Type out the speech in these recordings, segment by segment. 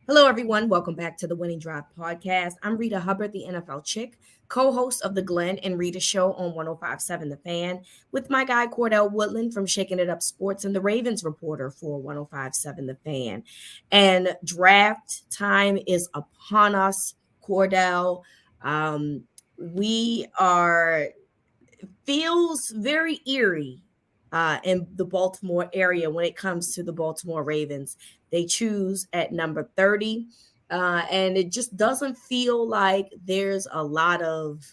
Hello, everyone. Welcome back to the Winning Drive podcast. I'm Reeta Hubbard, the NFL chick, co host of the Glenn and Rita show on 1057 The Fan, with my guy Cordell Woodland from Shaking It Up Sports and the Ravens reporter for 1057 The Fan. And draft time is upon us, Cordell. We are feels very eerie in the Baltimore area when it comes to the Baltimore Ravens. They choose at number 30, and it just doesn't feel like there's a lot of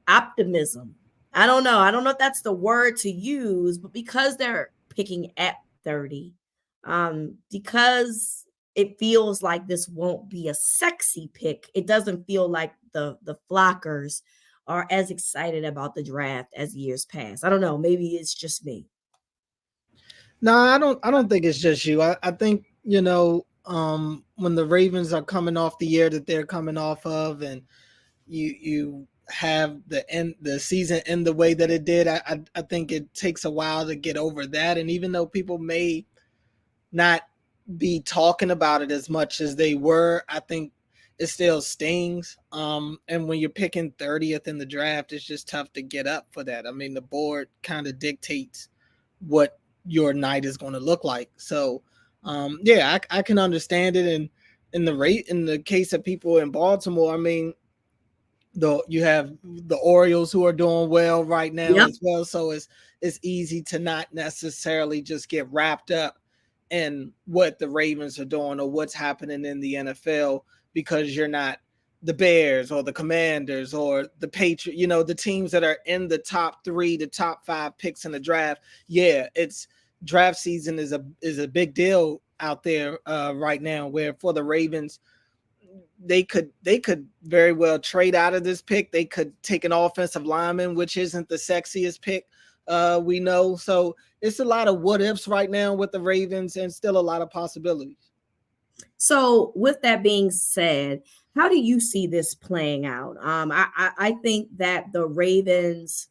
optimism. I don't know. I don't know if that's the word to use, but because they're picking at 30, because it feels like this won't be a sexy pick, it doesn't feel like the flockers are as excited about the draft as years past. I don't know. Maybe it's just me. No, I don't think it's just you. I think, when the Ravens are coming off the year that they're coming off of, and you have the season end the way that it did, I think it takes a while to get over that. And even though people may not be talking about it as much as they were, I think it still stings. And when you're picking 30th in the draft, it's just tough to get up for that. I mean, the board kind of dictates what your night is going to look like. So, yeah, I can understand it. And in the case of people in Baltimore, I mean, you have the Orioles who are doing well right now Yep. as well. So it's easy to not necessarily just get wrapped up in what the Ravens are doing or what's happening in the NFL, because you're not the Bears or the Commanders or the Patriots, the teams that are in the top 3, the top 5 picks in the draft. Yeah, it's draft season is a big deal out there right now, where for the Ravens, they could very well trade out of this pick. They could take an offensive lineman, which isn't the sexiest pick, we know. So it's a lot of what ifs right now with the Ravens, and still a lot of possibilities. So, with that being said, how do you see this playing out? I think that the Ravens,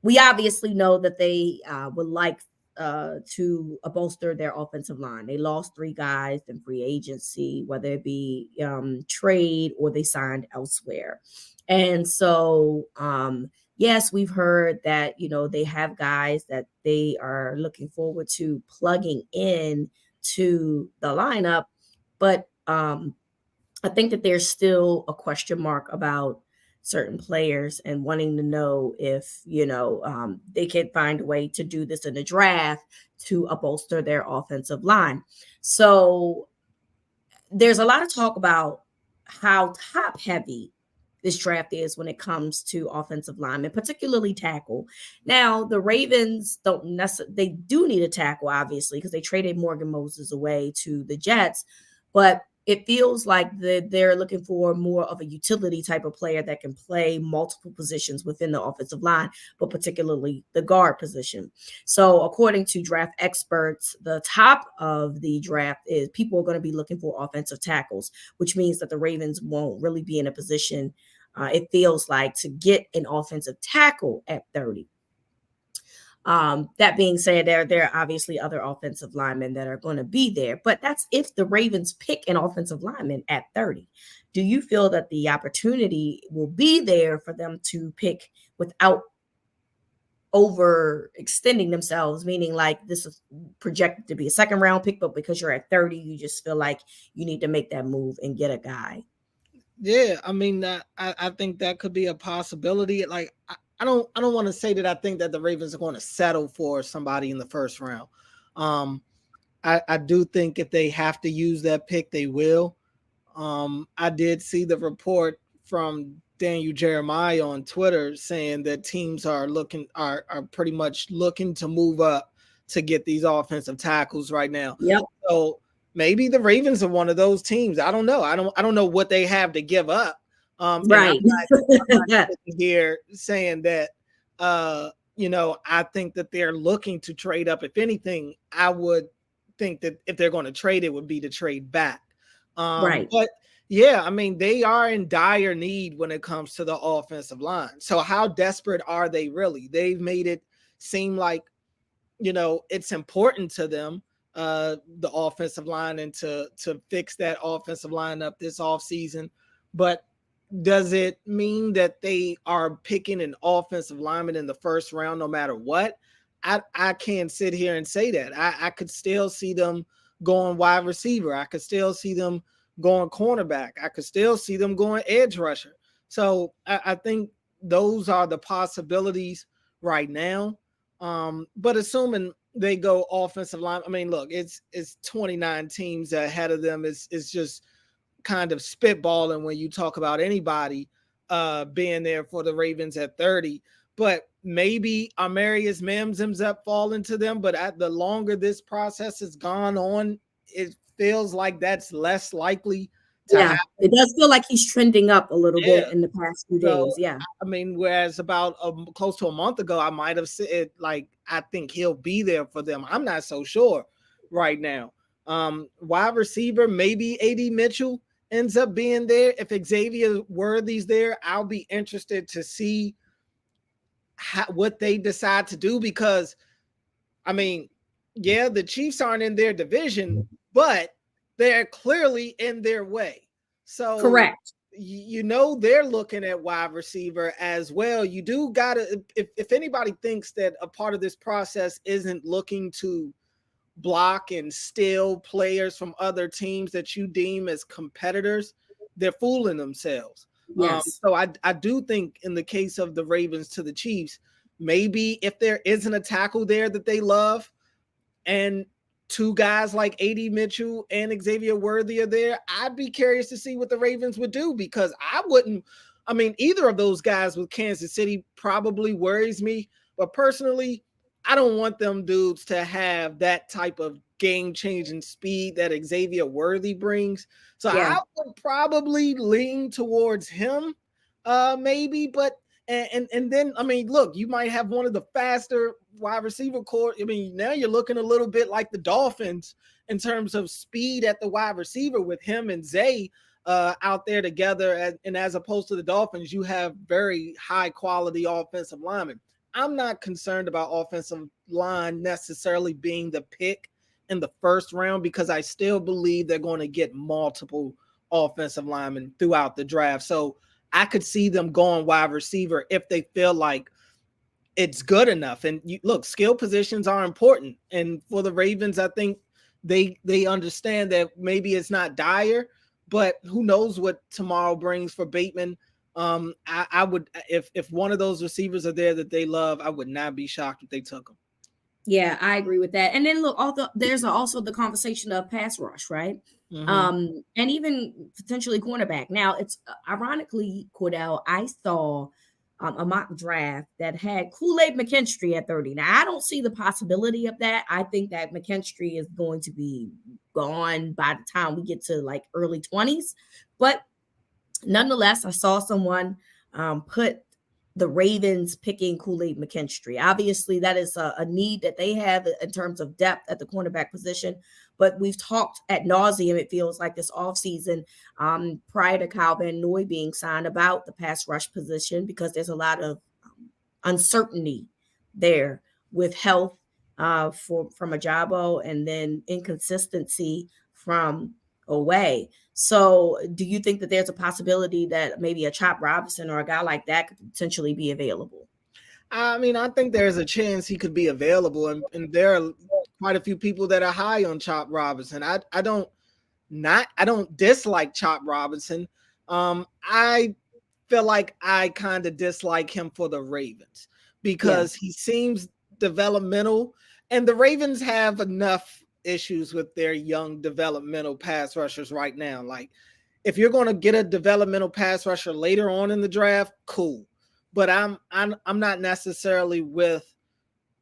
we obviously know that they would like to bolster their offensive line. They lost 3 guys in free agency, whether it be trade or they signed elsewhere. And so, yes, we've heard that, they have guys that they are looking forward to plugging in to the lineup. But I think that there's still a question mark about certain players and wanting to know if they can find a way to do this in the draft to bolster their offensive line. So there's a lot of talk about how top heavy this draft is when it comes to offensive linemen, particularly tackle. Now, the Ravens don't necessarily, they do need a tackle, obviously, because they traded Morgan Moses away to the Jets, but it feels like they're looking for more of a utility type of player that can play multiple positions within the offensive line, but particularly the guard position. So, according to draft experts, the top of the draft is people are going to be looking for offensive tackles, which means that the Ravens won't really be in a position, it feels like, to get an offensive tackle at 30. That being said, there are obviously other offensive linemen that are going to be there, but that's if the Ravens pick an offensive lineman at 30. Do you feel that the opportunity will be there for them to pick without overextending themselves, meaning like this is projected to be a second round pick, but because you're at 30, you just feel like you need to make that move and get a guy? Yeah, I mean, I think that could be a possibility. Like, I don't want to say that I think that the Ravens are going to settle for somebody in the first round. Um, I do think if they have to use that pick, they will. I did see the report from Daniel Jeremiah on Twitter saying that teams are pretty much looking to move up to get these offensive tackles right now. Yep. So maybe the Ravens are one of those teams. I don't know. I don't know what they have to give up. And Right. I'm not sitting here saying that I think that they're looking to trade up. If anything, I would think that if they're going to trade, it would be to trade back. Right. But yeah, I mean, they are in dire need when it comes to the offensive line. So how desperate are they really? They've made it seem like, it's important to them, the offensive line and to fix that offensive line up this offseason. But does it mean that they are picking an offensive lineman in the first round no matter what? I can't sit here and say that. I could still see them going wide receiver. I could still see them going cornerback. I could still see them going edge rusher. So I think those are the possibilities right now. But assuming they go offensive line, I mean, look, it's 29 teams ahead of them. It's just kind of spitballing when you talk about anybody being there for the Ravens at 30. But maybe Amarius Mims ends up falling to them. But the longer this process has gone on, it feels like that's less likely to happen. It does feel like he's trending up a little bit in the past few days. I mean, whereas about close to a month ago, I might have said, like, I think he'll be there for them. I'm not so sure right now. Wide receiver, maybe A.D. Mitchell ends up being there. If Xavier Worthy's there, I'll be interested to see what they decide to do because, I mean, yeah, the Chiefs aren't in their division, but they're clearly in their way. So correct. You know, they're looking at wide receiver as well. You do gotta, if anybody thinks that a part of this process isn't looking to block and steal players from other teams that you deem as competitors, they're fooling themselves. Yes. So I do think in the case of the Ravens to the Chiefs, maybe if there isn't a tackle there that they love and two guys like A.D. Mitchell and Xavier Worthy are there, I'd be curious to see what the Ravens would do because either of those guys with Kansas City probably worries me. But personally, I don't want them dudes to have that type of game-changing speed that Xavier Worthy brings. So I would probably lean towards him, maybe. But and then, I mean, look, you might have one of the faster wide receiver core. I mean, now you're looking a little bit like the Dolphins in terms of speed at the wide receiver with him and Zay out there together. And as opposed to the Dolphins, you have very high-quality offensive linemen. I'm not concerned about offensive line necessarily being the pick in the first round because I still believe they're going to get multiple offensive linemen throughout the draft. So I could see them going wide receiver if they feel like it's good enough. And look, skill positions are important. And for the Ravens, I think they understand that maybe it's not dire, but who knows what tomorrow brings for Bateman. I would, if one of those receivers are there that they love, I would not be shocked if they took them. Yeah, I agree with that. And then look, there's also the conversation of pass rush, right? Mm-hmm. And even potentially cornerback. Now, it's ironically, Cordell, I saw a mock draft that had Kool-Aid McKinstry at 30. Now, I don't see the possibility of that. I think that McKinstry is going to be gone by the time we get to like early 20s. But nonetheless, I saw someone put the Ravens picking Kool-Aid McKinstry. Obviously, that is a need that they have in terms of depth at the cornerback position. But we've talked ad nauseum, it feels like this offseason, prior to Kyle Van Noy being signed, about the pass rush position because there's a lot of uncertainty there with health from Ajabo and then inconsistency from away. So do you think that there's a possibility that maybe a Chop Robinson or a guy like that could potentially be available? I mean, I think there's a chance he could be available. And there are quite a few people that are high on Chop Robinson. I don't dislike Chop Robinson. I feel like I kind of dislike him for the Ravens because he seems developmental, and the Ravens have enough issues with their young developmental pass rushers right now. Like, if you're going to get a developmental pass rusher later on in the draft, cool. But I'm not necessarily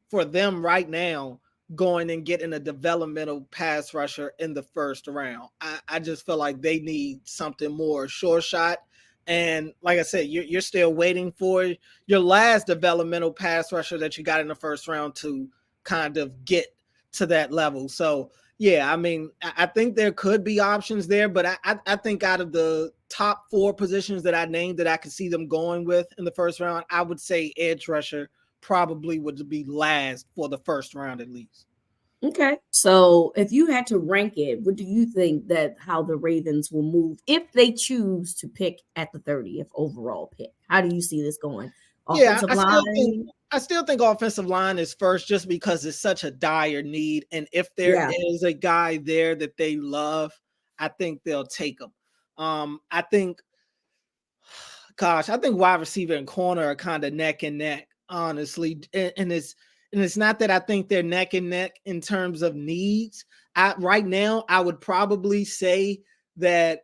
for them right now going and getting a developmental pass rusher in the first round. I just feel like they need something more sure shot. And like I said, you're still waiting for your last developmental pass rusher that you got in the first round to kind of get to that level. So yeah, I mean, I think there could be options there, but I think out of the top 4 positions that I named that I could see them going with in the first round, I would say edge rusher probably would be last for the first round at least. Okay. So if you had to rank it, what do you think that how the Ravens will move if they choose to pick at the 30th overall pick? How do you see this going? Yeah, Offensive line? I still think offensive line is first just because it's such a dire need. And if there Yeah. is a guy there that they love, I think they'll take him. I think, gosh, I think wide receiver and corner are kind of neck and neck, honestly. And it's not that I think they're neck and neck in terms of needs. Right now, I would probably say that,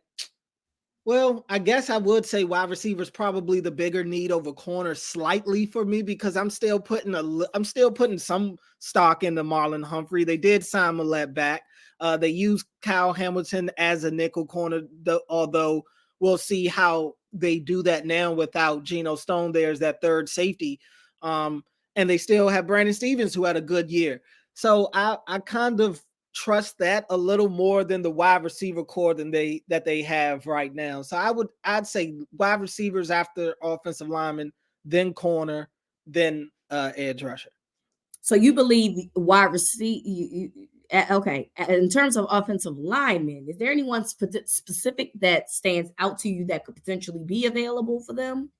well, I guess I would say wide receiver is probably the bigger need over corner slightly for me because I'm still putting some stock into Marlon Humphrey. They did sign Millette back. They used Kyle Hamilton as a nickel corner, although we'll see how they do that now without Geno Stone there as that third safety. And they still have Brandon Stevens who had a good year. So I kind of trust that a little more than the wide receiver core than they have right now. So I'd say wide receivers after offensive lineman, then corner, then edge rusher. So you believe wide receiver? Okay. In terms of offensive linemen, is there anyone specific that stands out to you that could potentially be available for them?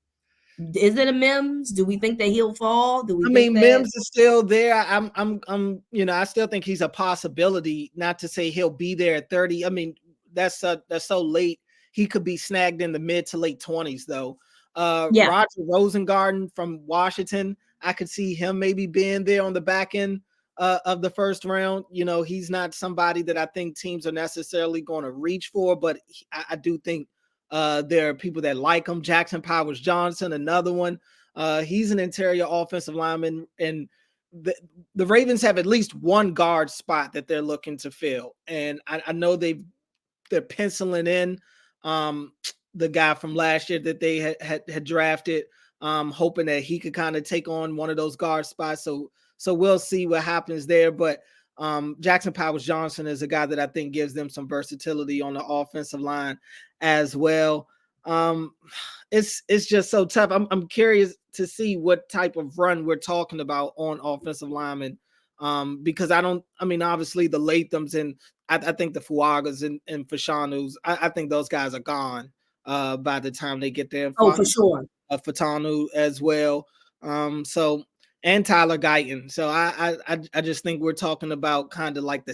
Is it a Mims? Do we think that he'll fall? Do we I think mean, that? Mims is still there. I still think he's a possibility. Not to say he'll be there at 30. I mean, that's so late. He could be snagged in the mid to late 20s, though. Yeah. Roger Rosengarten from Washington, I could see him maybe being there on the back end of the first round. He's not somebody that I think teams are necessarily going to reach for, but I do think there are people that like him. Jackson Powers Johnson, another one. He's an interior offensive lineman, and the Ravens have at least one guard spot that they're looking to fill. And I know they're penciling in the guy from last year that they had drafted, hoping that he could kind of take on one of those guard spots. So we'll see what happens there. But Jackson Powers Johnson is a guy that I think gives them some versatility on the offensive line as well. It's just so tough. I'm curious to see what type of run we're talking about on offensive linemen. Because obviously the Lathams and I think the Fuagas and Fashanus, I think those guys are gone by the time they get there. Oh, for sure. Fatanu as well. So and Tyler Guyton. So I just think we're talking about kind of like the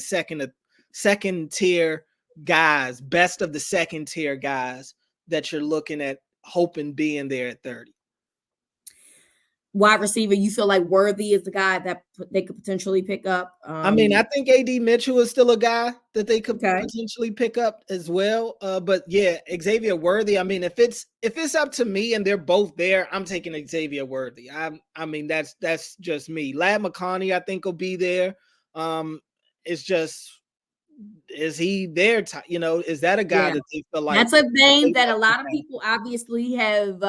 second tier guys, best of the second tier guys that you're looking at hoping being there at 30. Wide receiver, you feel like Worthy is the guy that they could potentially pick up? I mean, I think AD Mitchell is still a guy that they could Okay. potentially pick up as well. But yeah, Xavier Worthy. I mean, if it's up to me and they're both there, I'm taking Xavier Worthy. I mean, that's just me. Lad McConkey, I think, will be there. It's just, is he there? Is that a guy that they feel like That's a name they that a want to lot of have? people obviously have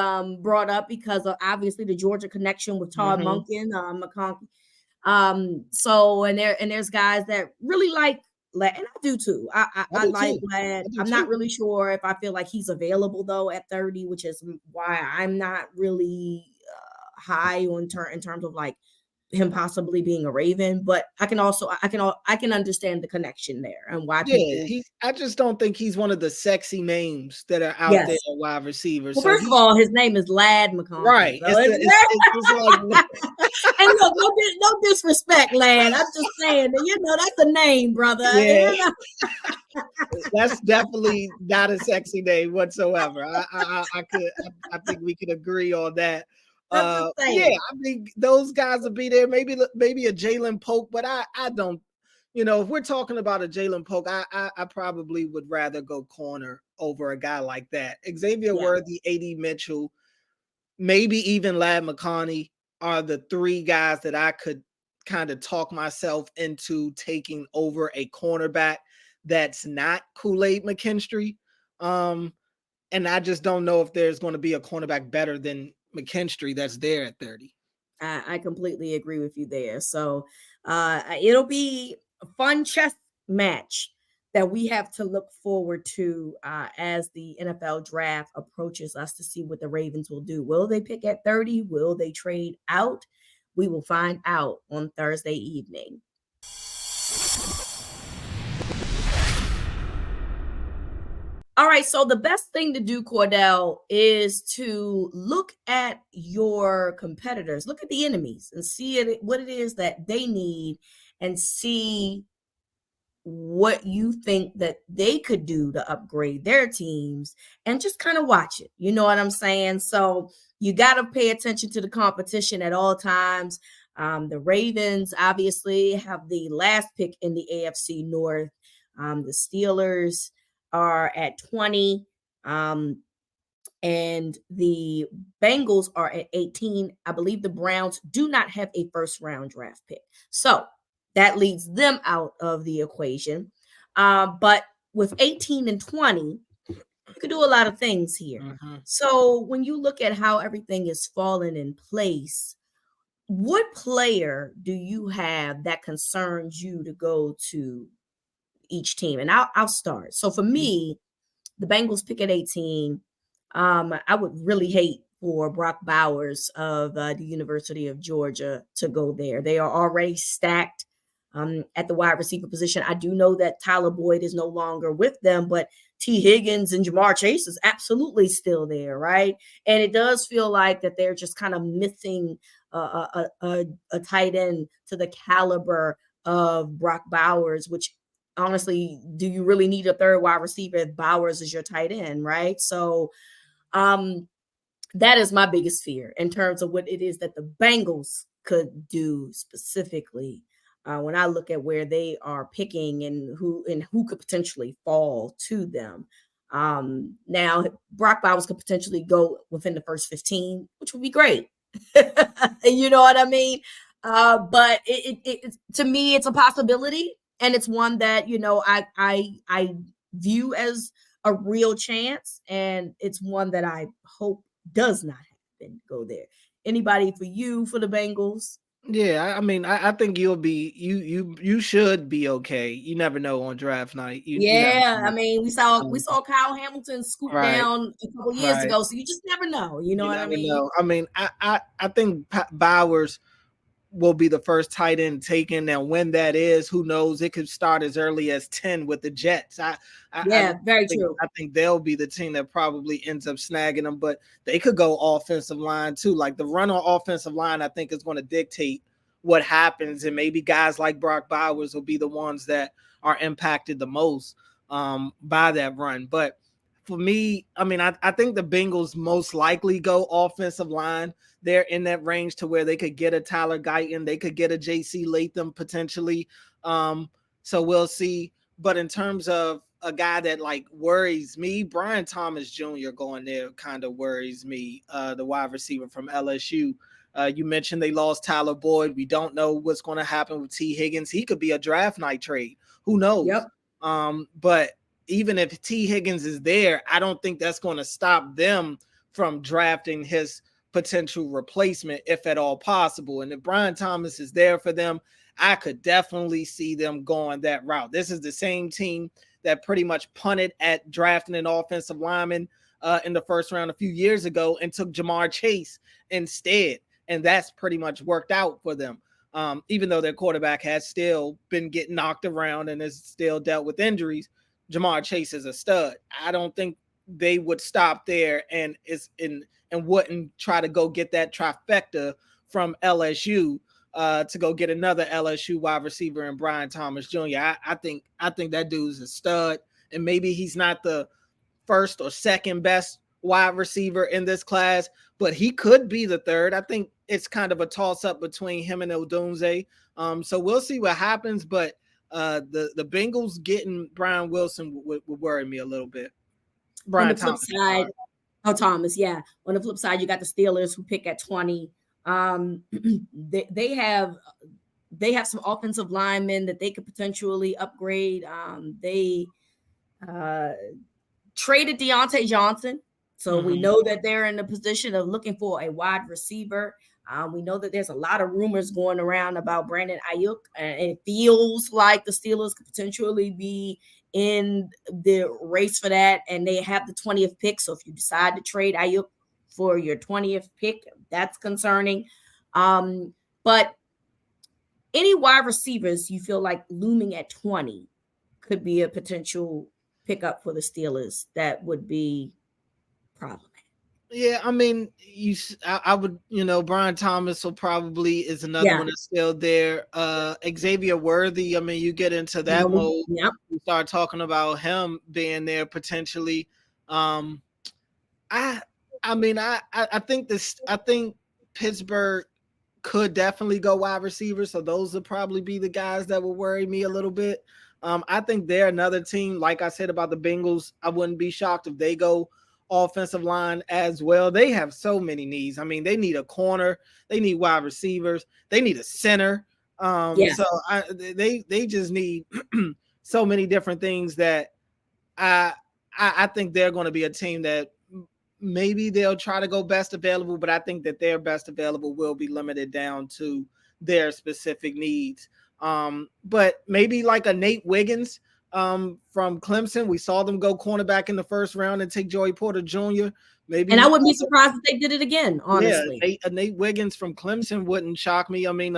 brought up because of obviously the Georgia connection with Todd Mhm. Monken, McConkey. So there's guys that really like Lad, and I do too. I I do like too. Lad. I do I'm not too. really sure if I feel like he's available though at 30, which is why I'm not really high in terms of like him possibly being a Raven. But I can understand the connection there and why Yeah, people. I just don't think he's one of the sexy names that are out there Yes. at wide receiver. Well, So first of he all, his name is Lad McConkey, right. so It's it's the it's like and look, no disrespect, Lad. I'm just saying that that's a name, brother. yeah, that's definitely not a sexy name whatsoever. I think we could agree on that. I'm just Yeah, saying. I mean those guys will be there. Maybe a Jalen Polk, but I don't. If we're talking about a Jalen Polk, I probably would rather go corner over a guy like that. Xavier Yeah. Worthy, AD Mitchell, maybe even Lad McConkey are the three guys that I could kind of talk myself into taking over a cornerback that's not Kool-Aid McKinstry. And I just don't know if there's going to be a cornerback better than McKinstry that's there at 30. I completely agree with you there. So it'll be a fun chess match that we have to look forward to as the NFL draft approaches us to see what the Ravens will do. Will they pick at 30? Will they trade out? We will find out on Thursday evening. All right, so the best thing to do, Cordell, is to look at your competitors, look at the enemies, and see what it is that they need, and see what you think that they could do to upgrade their teams, and just kind of watch it. You know what I'm saying? So you got to pay attention to the competition at all times. The Ravens obviously have the last pick in the AFC North. The Steelers are at 20. And the Bengals are at 18. I believe the Browns do not have a first round draft pick. So that leaves them out of the equation. But with 18 and 20, you could do a lot of things here. Mm-hmm. So when you look at how everything is falling in place, what player do you have that concerns you to go to each team? And I'll start. So for me, the Bengals pick at 18. I would really hate for Brock Bowers of the University of Georgia to go there. They are already stacked at the wide receiver position. I do know that Tyler Boyd is no longer with them, but T. Higgins and Jamar Chase is absolutely still there, right? And it does feel like that they're just kind of missing a tight end to the caliber of Brock Bowers, which honestly, do you really need a third wide receiver if Bowers is your tight end, right? So that is my biggest fear in terms of what it is that the Bengals could do specifically when I look at where they are picking and who could potentially fall to them. Now, Brock Bowers could potentially go within the first 15, which would be great. You know what I mean? But to me, it's a possibility, and it's one that I view as a real chance, and it's one that I hope does not happen. Go there. Anybody for you for the Bengals? Yeah, I mean, I think you'll be you should be okay. You never know on draft night. You never Yeah, I know. mean, we saw Kyle Hamilton scoop Right, down a couple years right. ago, so you just never know. You know You what I never mean? know. I mean, I think Bowers will be the first tight end taken. Now, when that is, who knows? It could start as early as 10 with the Jets. I Yeah, very think true. I think they'll be the team that probably ends up snagging them, but they could go offensive line too. Like the run on offensive line, I think is going to dictate what happens, and maybe guys like Brock Bowers will be the ones that are impacted the most by that run. But for me, I mean, I think the Bengals most likely go offensive line. They're in that range to where they could get a Tyler Guyton, they could get a JC Latham potentially. So we'll see. But in terms of a guy that like worries me, Brian Thomas Jr. going there kind of worries me, the wide receiver from LSU. You mentioned they lost Tyler Boyd. We don't know what's going to happen with T. Higgins. He could be a draft night trade. Who knows? Yep. But even if T. Higgins is there, I don't think that's going to stop them from drafting his potential replacement, if at all possible. And if Brian Thomas is there for them, I could definitely see them going that route. This is the same team that pretty much punted at drafting an offensive lineman in the first round a few years ago and took Jamar Chase instead. And that's pretty much worked out for them. Even though their quarterback has still been getting knocked around and has still dealt with injuries, Jamar Chase is a stud. I don't think they would stop there and wouldn't try to go get that trifecta from LSU to go get another LSU wide receiver in Brian Thomas Jr. I think that dude's a stud, and maybe he's not the first or second best wide receiver in this class, but he could be the third. I think it's kind of a toss up between him and Odunze. So we'll see what happens, but the Bengals getting Brian Wilson would worry me a little bit. On the Brian flip Thomas. side, oh Thomas, yeah. On the flip side, you got the Steelers who pick at 20. They have some offensive linemen that they could potentially upgrade. They traded Deontay Johnson. So we know that they're in the position of looking for a wide receiver. We know that there's a lot of rumors going around about Brandon Ayuk, and it feels like the Steelers could potentially be in the race for that, and they have the 20th pick. So if you decide to trade Ayuk for your 20th pick, that's concerning. But any wide receivers you feel like looming at 20 could be a potential pick up for the Steelers that would be problematic? Yeah, I mean, I would, Brian Thomas will probably is another Yeah. one that's still there. Xavier Worthy, I mean, you get into that mode, Yep. you start talking about him being there potentially. Um, I, I mean, I think I think Pittsburgh could definitely go wide receiver, so those would probably be the guys that will worry me a little bit. I think they're another team. Like I said about the Bengals, I wouldn't be shocked if they go offensive line as well. They have so many needs. I mean, they need a corner, they need wide receivers, they need a center. Yeah. So they just need so many different things that I I think they're going to be a team that maybe they'll try to go best available, but I think that their best available will be limited down to their specific needs. But maybe like a Nate Wiggins from Clemson. We saw them go cornerback in the first round and take Joey Porter Jr. Maybe, and I wouldn't be surprised if they did it again, honestly. Yeah, Nate Wiggins from Clemson wouldn't shock me. I mean,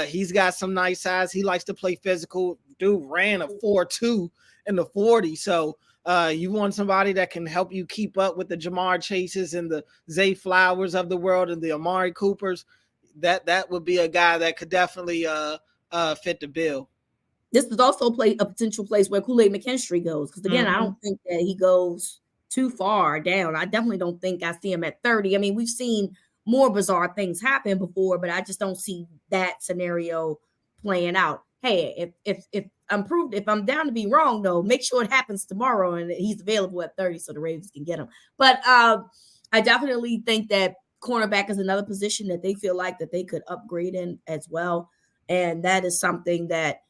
he's got some nice size. He likes to play physical. Dude ran a 4.2 in the 40. So you want somebody that can help you keep up with the Jamar Chases and the Zay Flowers of the world and the Amari Coopers. That would be a guy that could definitely fit the bill. This is also a potential place where Kool-Aid McKinstry goes. Because again, I don't think that he goes too far down. I definitely don't think I see him at 30. I mean, we've seen more bizarre things happen before, but I just don't see that scenario playing out. Hey, if I'm down to be wrong, though, make sure it happens tomorrow and he's available at 30 so the Ravens can get him. But I definitely think that cornerback is another position that they feel like that they could upgrade in as well. And that is something that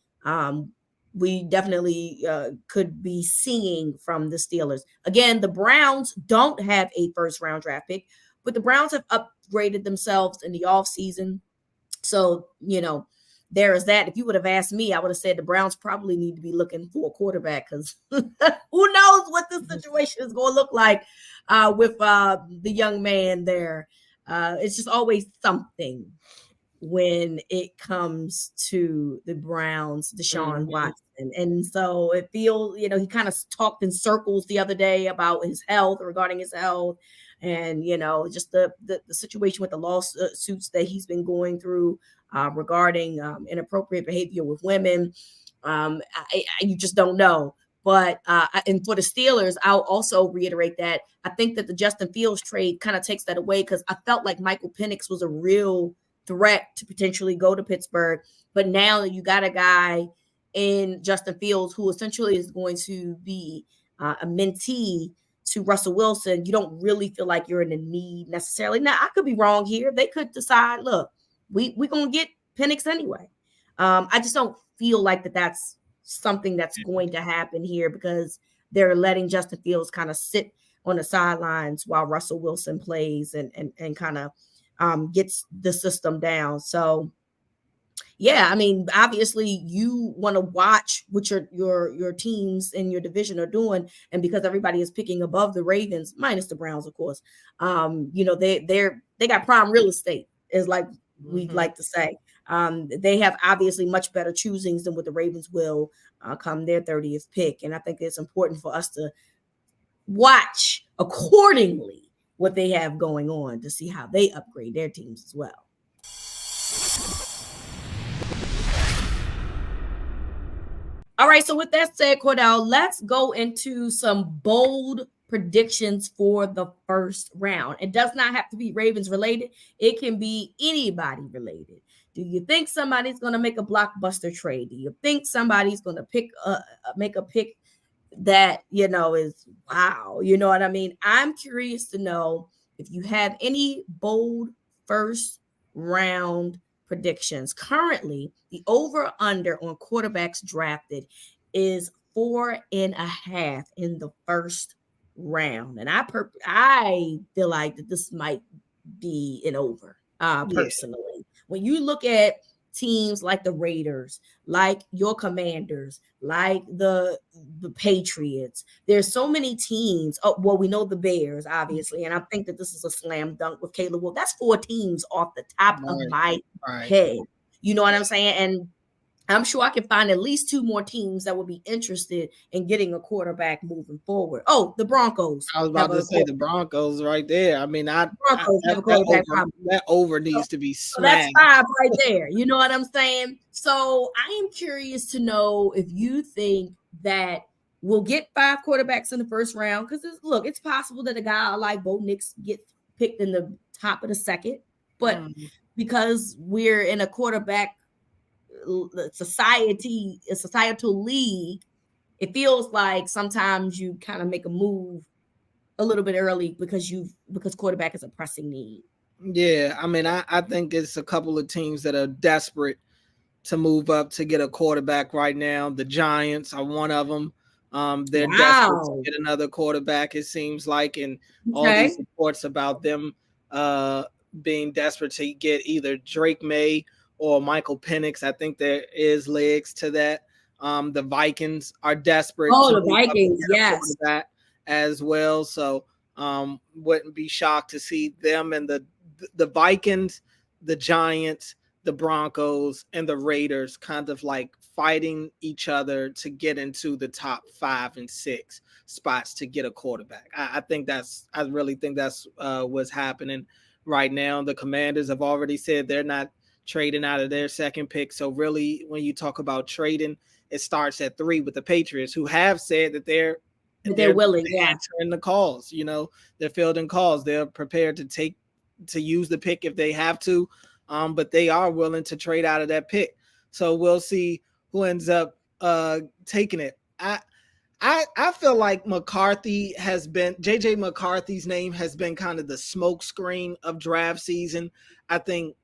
we definitely could be seeing from the Steelers. Again, the Browns don't have a first round draft pick, but the Browns have upgraded themselves in the offseason. So, there is that. If you would have asked me, I would have said the Browns probably need to be looking for a quarterback because who knows what the situation is going to look like with the young man there. It's just always something when it comes to the Browns, Deshaun Watson. And so it feels, he kind of talked in circles the other day about his health, regarding his health, and, just the situation with the lawsuits that he's been going through regarding inappropriate behavior with women. You just don't know. But and for the Steelers, I'll also reiterate that I think that the Justin Fields trade kind of takes that away because I felt like Michael Penix was a real threat to potentially go to Pittsburgh. But now you got a guy in Justin Fields who essentially is going to be a mentee to Russell Wilson. You don't really feel like you're in a need necessarily. Now, I could be wrong here. They could decide, look, we're going to get Penix anyway. I just don't feel like that's something that's going to happen here because they're letting Justin Fields kind of sit on the sidelines while Russell Wilson plays and kind of gets the system down. So, yeah, I mean, obviously you want to watch what your teams in your division are doing, and because everybody is picking above the Ravens, minus the Browns, of course. They got prime real estate, is like we'd like to say. They have obviously much better choosings than what the Ravens will come their 30th pick, and I think it's important for us to watch accordingly what they have going on to see how they upgrade their teams as well. All right, so with that said, Cordell, let's go into some bold predictions for the first round. It does not have to be Ravens related. It can be anybody related. Do you think somebody's going to make a blockbuster trade? Do you think somebody's going to make a pick that, is wow? You know what I mean? I'm curious to know if you have any bold first round predictions. Currently, the over-under on quarterbacks drafted is 4.5 in the first round. And I feel like that this might be an over, personally. Yeah. When you look at teams like the Raiders, like your Commanders, like the Patriots, there's so many teams. Oh, well, we know the Bears, obviously, and I think that this is a slam dunk with Caleb Wolf. That's 4 teams off the top of my head. You know what I'm saying? And I'm sure I can find at least two more teams that would be interested in getting a quarterback moving forward. Oh, the Broncos I was have about to a say the Broncos right there. I mean, Broncos have a quarterback problem. that over So, needs to be so that's smashed. five right there. You know what I'm saying? So I am curious to know if you think that we'll get five quarterbacks in the first round. Because look, it's possible that a guy like Bo Nix gets picked in the top of the second, but because we're in a quarterback a societal league, it feels like sometimes you kind of make a move a little bit early because quarterback is a pressing need. Yeah, I mean, I think it's a couple of teams that are desperate to move up to get a quarterback right now. The Giants are one of them. They're desperate to Wow. get another quarterback, it seems like, and all these Okay. reports about them uh, being desperate to get either Drake May or Michael Penix. I think there is legs to that. The Vikings are desperate Oh, to the move up and Vikings. get a Yes. quarterback as well. So wouldn't be shocked to see them and the Vikings, the Giants, the Broncos, and the Raiders kind of like fighting each other to get into the top 5 and 6 spots to get a quarterback. I really think that's what's happening right now. The Commanders have already said they're not trading out of their second pick. So really, when you talk about trading, it starts at 3 with the Patriots, who have said that They're they're willing. Yeah. answering the calls. They're fielding calls. They're prepared to use the pick if they have to, but they are willing to trade out of that pick. So we'll see who ends up taking it. I feel like JJ McCarthy's name has been kind of the smokescreen of draft season. I think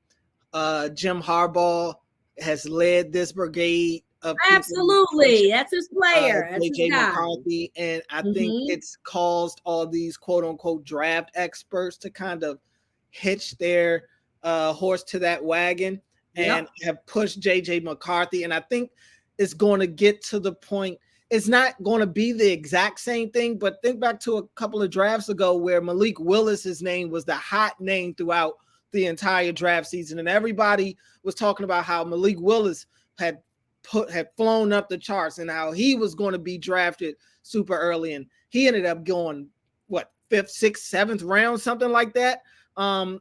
Jim Harbaugh has led this brigade of people Absolutely. pushing That's his player. That's his JJ guy. McCarthy, and I think Mm-hmm. it's caused all these quote unquote draft experts to kind of hitch their horse to that wagon and Yep. have pushed JJ McCarthy. And I think it's going to get to the point. It's not going to be the exact same thing, but think back to a couple of drafts ago where Malik Willis's name was the hot name throughout the entire draft season, and everybody was talking about how Malik Willis had flown up the charts and how he was going to be drafted super early, and he ended up going what, 5th, 6th, 7th round, something like that. How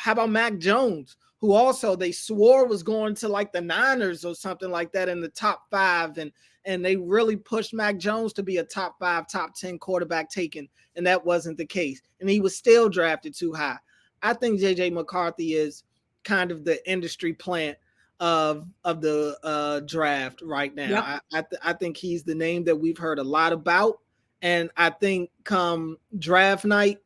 about Mac Jones, who also they swore was going to like the Niners or something like that in the top 5, and they really pushed Mac Jones to be a top 5, top 10 quarterback taken, and that wasn't the case, and he was still drafted too high. I think JJ McCarthy is kind of the industry plant of the draft right Yep. now. I think he's the name that we've heard a lot about, and I think come draft night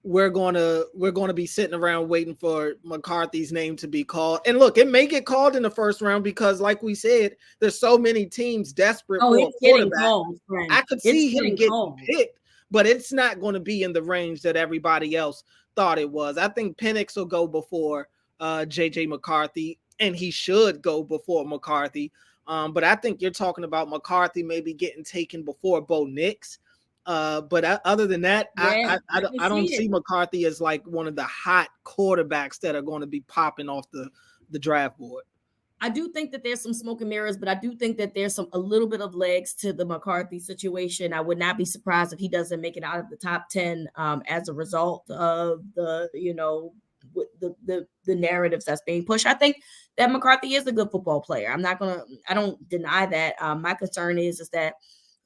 we're gonna be sitting around waiting for McCarthy's name to be called. And look, it may get called in the first round because, like we said, there's so many teams desperate Oh, for a it's getting quarterback. cold, friend. I could It's see him getting getting cold. picked, but it's not going to be in the range that everybody else thought it was. I think Penix will go before JJ McCarthy, and he should go before McCarthy. But I think you're talking about McCarthy maybe getting taken before Bo Nix. But other than that, Yeah, I can I don't see see it. McCarthy as like one of the hot quarterbacks that are going to be popping off the draft board. I do think that there's some smoke and mirrors, but I do think that there's a little bit of legs to the McCarthy situation. I would not be surprised if he doesn't make it out of the top 10 as a result of the narratives that's being pushed. I think that McCarthy is a good football player. I don't deny that. My concern is that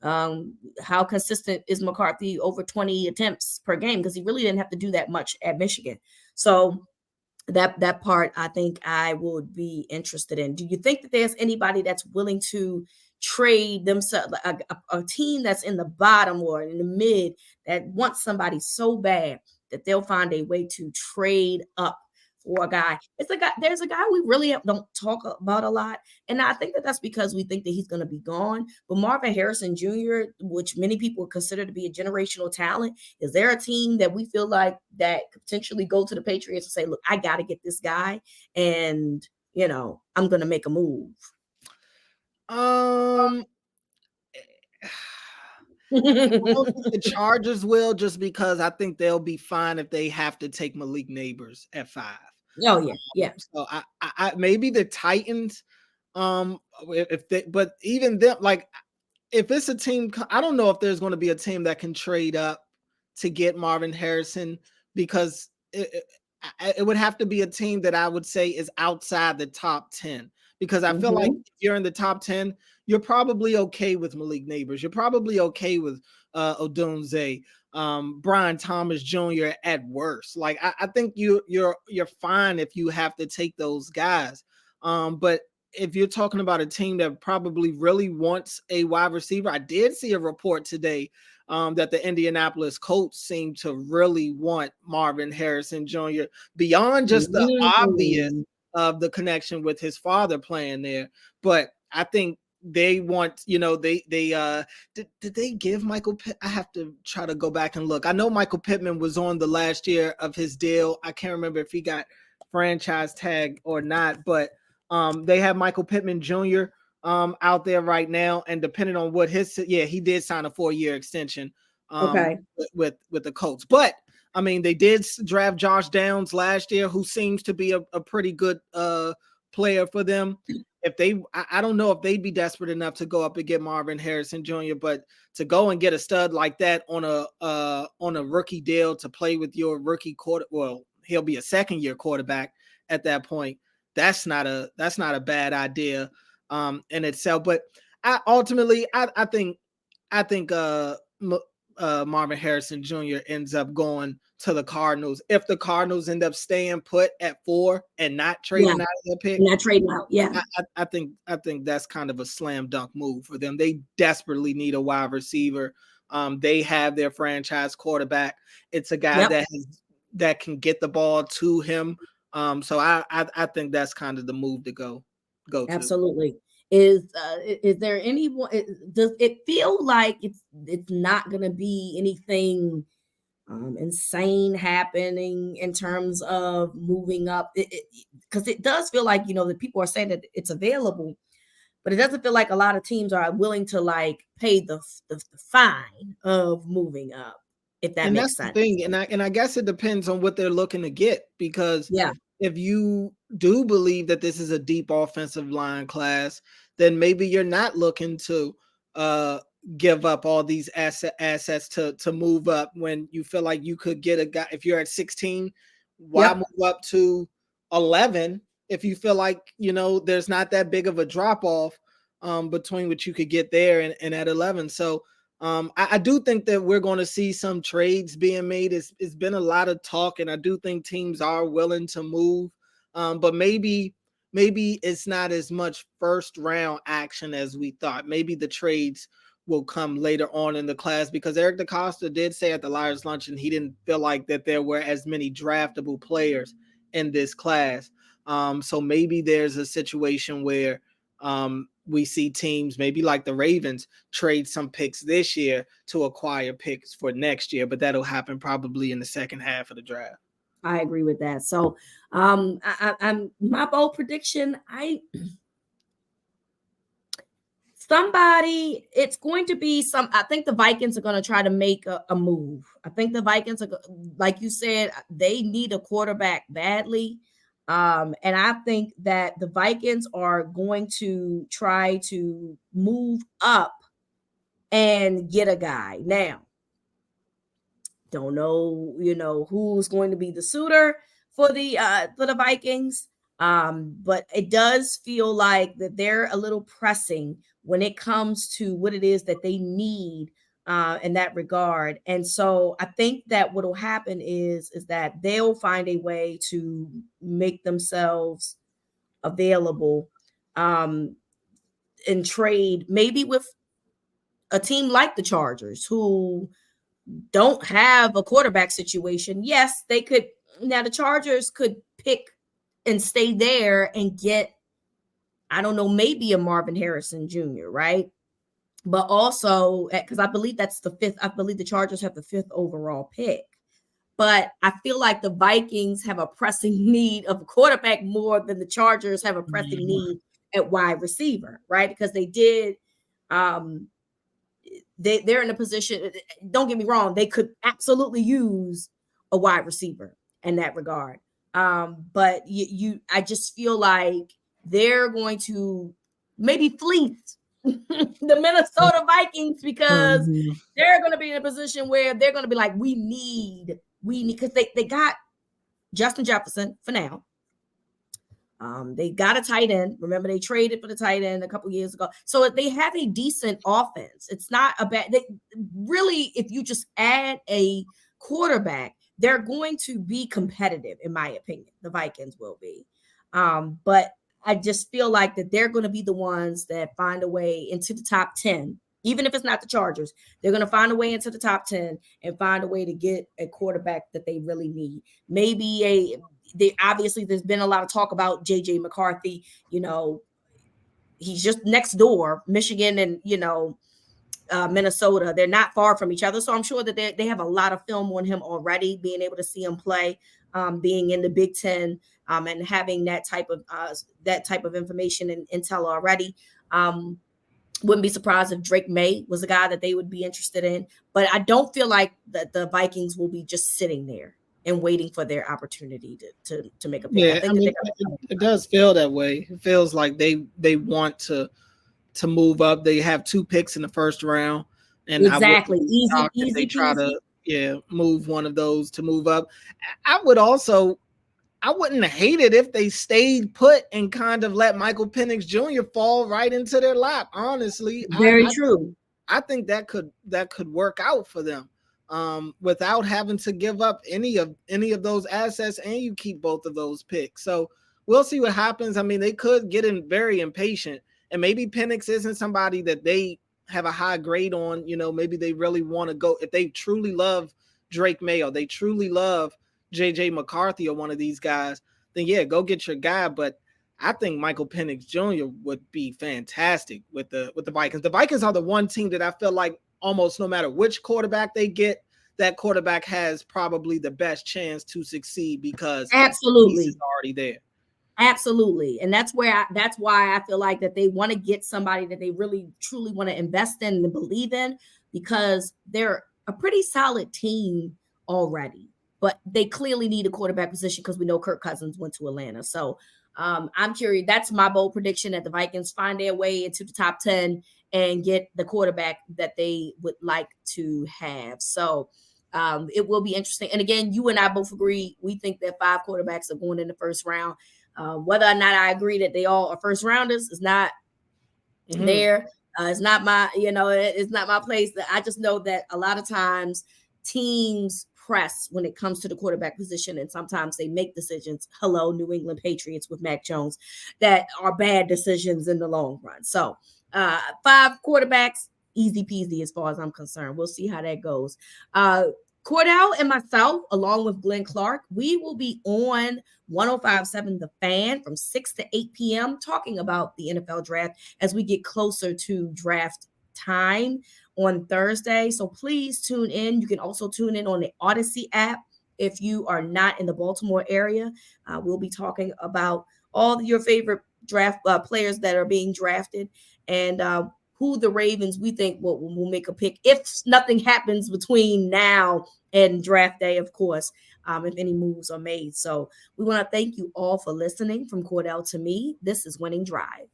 how consistent is McCarthy over 20 attempts per game, because he really didn't have to do that much at Michigan. So that part I think I would be interested in. Do you think that there's anybody that's willing to trade themselves, a team that's in the bottom or in the mid, that wants somebody so bad that they'll find a way to trade up for a guy? There's a guy we really don't talk about a lot, and I think that that's because we think that he's going to be gone. But Marvin Harrison Jr., which many people consider to be a generational talent, is there a team that we feel like that could potentially go to the Patriots and say, look, I got to get this guy, and I'm going to make a move? Um, I don't think the Chargers will, just because I think they'll be fine if they have to take Malik Neighbors at 5. Oh yeah, yeah. So I maybe the Titans, If they, but even them, like if it's a team, I don't know if there's going to be a team that can trade up to get Marvin Harrison because it would have to be a team that I would say is outside the top 10 because I feel like if you're in the top 10, you're probably okay with Malik Neighbors. You're probably okay with Odunze, Brian Thomas Jr. at worst. Like I think you're fine if you have to take those guys. But if you're talking about a team that probably really wants a wide receiver, I did see a report today that the Indianapolis Colts seem to really want Marvin Harrison Jr. beyond just the obvious of the connection with his father playing there. But I think they want, did they give Michael Pitt? I have to try to go back and look. I know Michael Pittman was on the last year of his deal. I can't remember if he got franchise tag or not, but they have Michael Pittman Jr. Out there right now, and depending on what he did sign a 4-year extension with the Colts. But I mean, they did draft Josh Downs last year, who seems to be a pretty good player for them. If I don't know if they'd be desperate enough to go up and get Marvin Harrison Jr., but to go and get a stud like that on a rookie deal to play with your rookie he'll be a second-year quarterback at that point. That's not a bad idea in itself. But I think Marvin Harrison Jr. ends up going to the Cardinals. If the Cardinals end up staying put at 4 and not trading out of their pick, not trading out, I think that's kind of a slam dunk move for them. They desperately need a wide receiver. They have their franchise quarterback. It's a guy that can get the ball to him. So I think that's kind of the move to go to. Absolutely. Is there anyone? Does it feel like it's not going to be anything insane happening in terms of moving up? Because it does feel like that people are saying that it's available, but it doesn't feel like a lot of teams are willing to like pay the fine of moving up. If that makes sense. That's the thing, and I guess it depends on what they're looking to get because if you do believe that this is a deep offensive line class, then maybe you're not looking to give up all these assets to move up when you feel like you could get a guy. If you're at 16, why move up to 11 if you feel like there's not that big of a drop off between what you could get there and at 11. So I do think that we're going to see some trades being made. It's been a lot of talk, and I do think teams are willing to move. But maybe it's not as much first round action as we thought. Maybe the trades will come later on in the class because Eric DeCosta did say at the Liars Luncheon he didn't feel like that there were as many draftable players in this class. So maybe there's a situation where we see teams maybe like the Ravens trade some picks this year to acquire picks for next year, but that'll happen probably in the second half of the draft. I agree with that. So I'm my bold prediction. It's going to be I think the Vikings are going to try to make a move. I think the Vikings are, like you said, they need a quarterback badly. And I think that the Vikings are going to try to move up and get a guy. Now, don't know, who's going to be the suitor for the Vikings. But it does feel like that they're a little pressing when it comes to what it is that they need in that regard. And so I think that what will happen is that they'll find a way to make themselves available and trade maybe with a team like the Chargers who don't have a quarterback situation. Yes, they could. Now the Chargers could pick and stay there and get, I don't know, maybe a Marvin Harrison Jr., right? But also, because I believe that's the 5th, I believe the Chargers have the 5th overall pick. But I feel like the Vikings have a pressing need of a quarterback more than the Chargers have a pressing need at wide receiver, right? Because they did, they're in a position, don't get me wrong, they could absolutely use a wide receiver in that regard. But I just feel like they're going to maybe fleece the Minnesota Vikings because they're going to be in a position where they're going to be like, we need, because they got Justin Jefferson for now. They got a tight end. Remember, they traded for the tight end a couple years ago. So they have a decent offense. It's not a bad. Really, if you just add a quarterback, they're going to be competitive, in my opinion. The Vikings will be. But I just feel like that they're going to be the ones that find a way into the top 10. Even if it's not the Chargers, they're going to find a way into the top 10 and find a way to get a quarterback that they really need. Maybe obviously there's been a lot of talk about JJ McCarthy. He's just next door, Michigan and, Minnesota. They're not far from each other. So I'm sure that they have a lot of film on him already, being able to see him play, being in the Big Ten, and having that type of information and intel already. Wouldn't be surprised if Drake May was a guy that they would be interested in, but I don't feel like that the Vikings will be just sitting there and waiting for their opportunity to make a pick. Yeah, it does feel that way. It feels like they want to move up. They have 2 picks in the first round, and exactly easy. They try peasy. to move one of those to move up. I wouldn't hate it if they stayed put and kind of let Michael Penix Jr. fall right into their lap. Honestly, very true. I think that could work out for them, without having to give up any of those assets, and you keep both of those picks. So we'll see what happens. I mean, they could get very impatient, and maybe Penix isn't somebody that they have a high grade on. Maybe they really want to go, if they truly love Drake May or they truly love JJ McCarthy or one of these guys, then yeah, go get your guy. But I think Michael Penix Jr. would be fantastic with the Vikings. The Vikings are the one team that I feel like almost no matter which quarterback they get, that quarterback has probably the best chance to succeed because absolutely he's already there. Absolutely. And that's why I feel like that they want to get somebody that they really truly want to invest in and believe in, because they're a pretty solid team already. But they clearly need a quarterback position because we know Kirk Cousins went to Atlanta. So I'm curious. That's my bold prediction, that the Vikings find their way into the top 10 and get the quarterback that they would like to have. So it will be interesting. And again, you and I both agree. We think that 5 quarterbacks are going in the first round. Whether or not I agree that they all are first rounders is not there. It's not my, it's not my place. I just know that a lot of times teams press when it comes to the quarterback position, and sometimes they make decisions, New England Patriots with Mac Jones, that are bad decisions in the long run. So 5 quarterbacks, easy peasy as far as I'm concerned. We'll see how that goes. Cordell and myself, along with Glenn Clark, we will be on 105.7 The Fan from 6 to 8 p.m. talking about the NFL draft as we get closer to draft time on Thursday. So please tune in. You can also tune in on the Odyssey app if you are not in the Baltimore area. We'll be talking about all your favorite draft players that are being drafted, and who the Ravens we think will make a pick if nothing happens between now and draft day, of course, if any moves are made. So we want to thank you all for listening. From Cordell to me, this is Winning Drive.